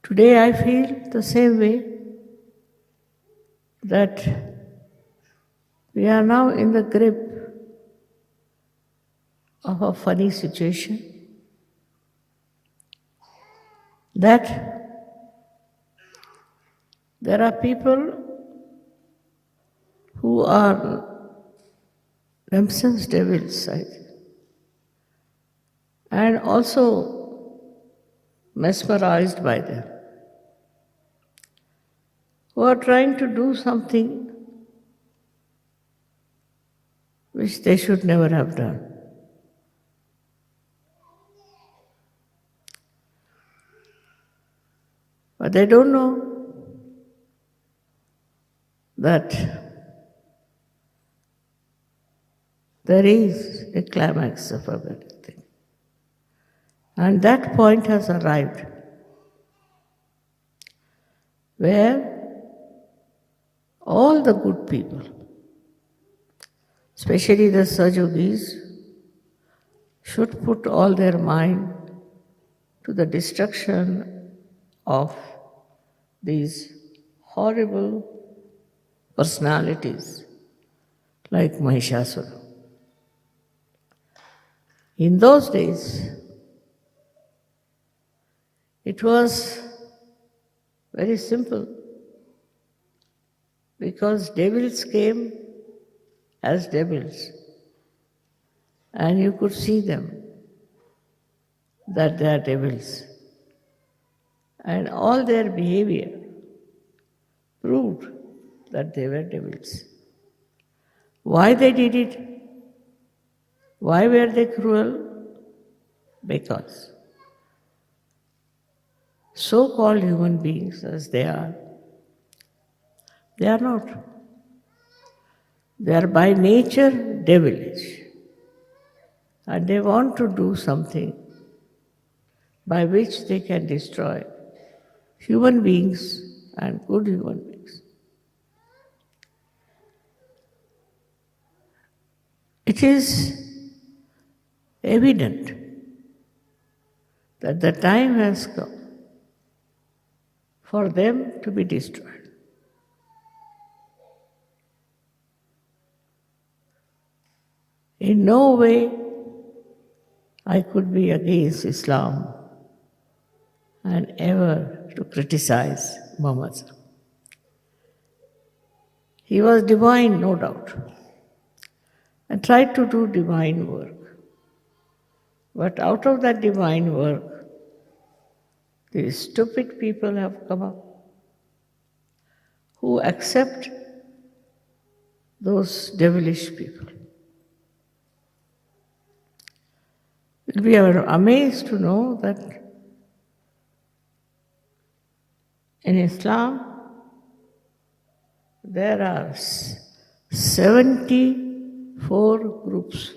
Today I feel the same way, that we are now in the grip of a funny situation, that there are people who are themselves devils, I think, and also mesmerized by them, who are trying to do something which they should never have done. But they don't know that there is a climax of everything. And that point has arrived, where all the good people, especially the Sajogis, should put all their mind to the destruction of these horrible personalities like Mahishasura. In those days, it was very simple, because devils came as devils, and you could see them, that they are devils. And all their behavior proved that they were devils. Why they did it? Why were they cruel? Because so-called human beings as they are not. They are by nature devilish, and they want to do something by which they can destroy human beings and good human beings. It is evident that the time has come for them to be destroyed. In no way I could be against Islam and ever to criticize Muhammad. He was divine, no doubt, and tried to do divine work. But out of that divine work, these stupid people have come up who accept those devilish people. We are amazed to know that in Islam there are 74 groups.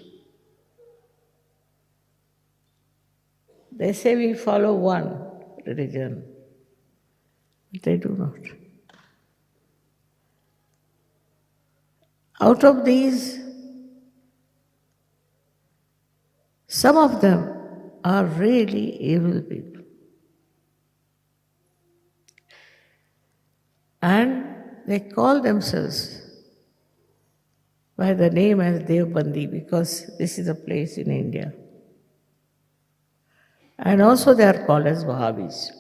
They say we follow one religion, but they do not. Out of these, some of them are really evil people. And they call themselves by the name as Devbandi, because this is a place in India. And also they are called as Wahhabis.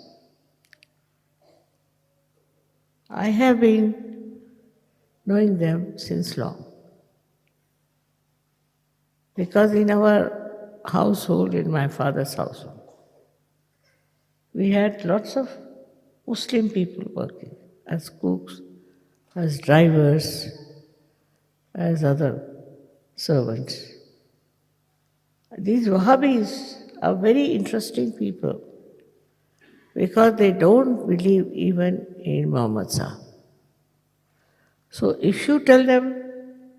I have been knowing them since long, because in our household, in my father's household, we had lots of Muslim people working as cooks, as drivers, as other servants. These Wahhabis are very interesting people, because they don't believe even in Muhammad Sahib. So if you tell them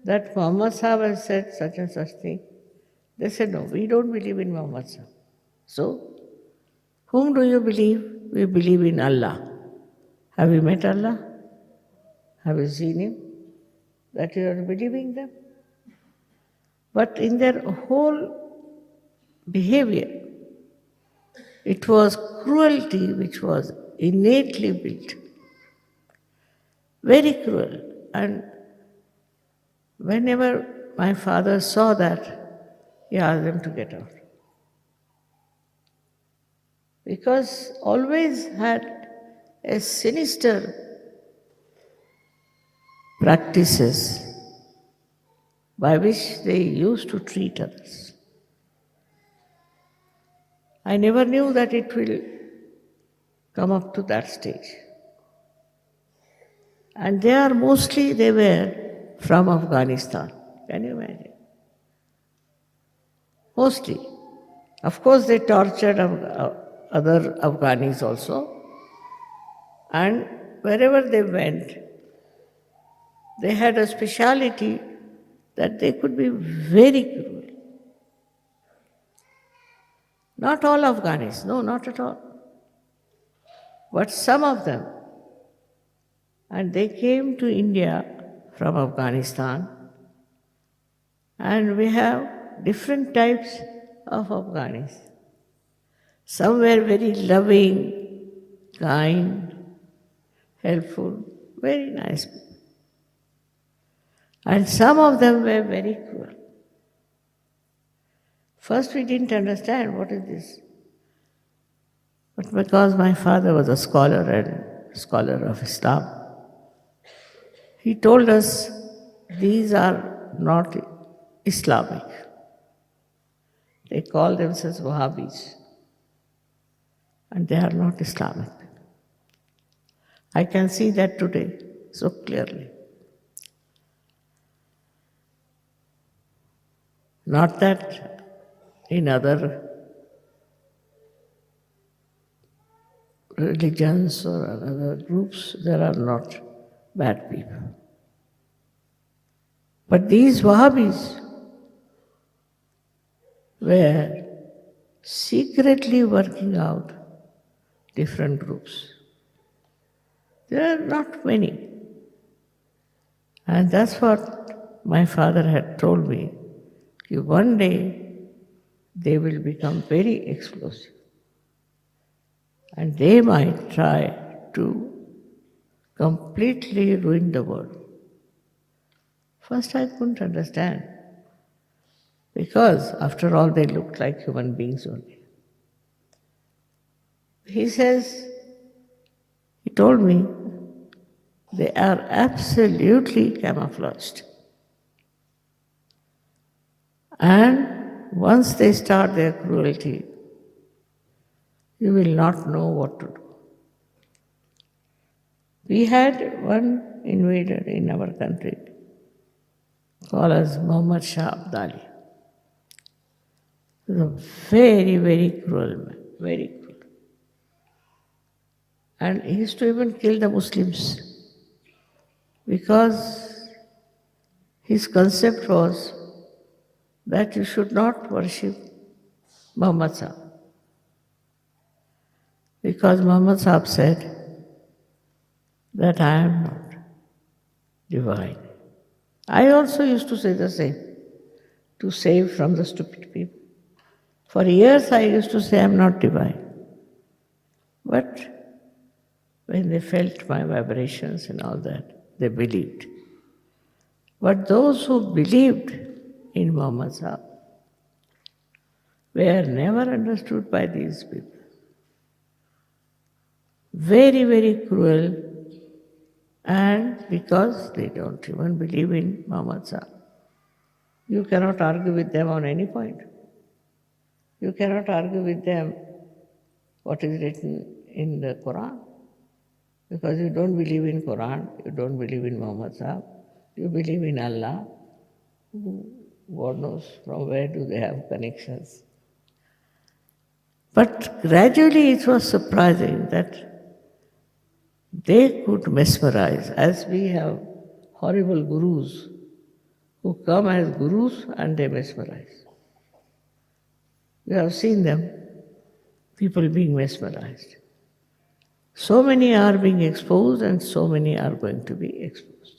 that Muhammad Sahib has said such and such thing, they say, no, we don't believe in Muhammad Sahib. So, whom do you believe? We believe in Allah. Have you met Allah? Have you seen Him? That you are believing them? But in their whole behavior, it was cruelty which was innately built. Very cruel. And whenever my father saw that, he asked them to get out. Because always had a sinister practices by which they used to treat others. I never knew that it will come up to that stage. And they were from Afghanistan. Can you imagine? Mostly. Of course, they tortured other Afghanis also. And wherever they went, they had a speciality that they could be very cruel. Not all Afghanis, no, not at all. But some of them. And they came to India from Afghanistan. And we have different types of Afghanis. Some were very loving, kind, helpful, very nice people. And some of them were very cruel. First we didn't understand what is this. But because my father was a scholar of Islam, he told us these are not Islamic. They call themselves Wahhabis. And they are not Islamic. I can see that today so clearly. Not that in other religions or other groups there are not bad people. But these Wahhabis were secretly working out different groups. There are not many. And that's what my father had told me. One day they will become very explosive. And they might try to completely ruin the world. First I couldn't understand. Because after all they looked like human beings only. He told me, they are absolutely camouflaged. And once they start their cruelty, you will not know what to do. We had one invader in our country called as Muhammad Shah Abdali. He was a very, very cruel man, very cruel. And he used to even kill the Muslims because his concept was that you should not worship Muhammad Sahib. Because Muhammad Sahib said that I am not divine. I also used to say the same, to save from the stupid people. For years I used to say I am not divine. But when they felt my vibrations and all that, they believed. But those who believed in Muhammad Sahib were never understood by these people. Very, very cruel, and because they don't even believe in Muhammad Sahib. You cannot argue with them on any point. You cannot argue with them what is written in the Quran. Because you don't believe in Quran, you don't believe in Muhammad Sahib, you believe in Allah. God knows from where do they have connections. But gradually it was surprising that they could mesmerize, as we have horrible gurus who come as gurus and they mesmerize. We have seen them, people being mesmerized. So many are being exposed and so many are going to be exposed.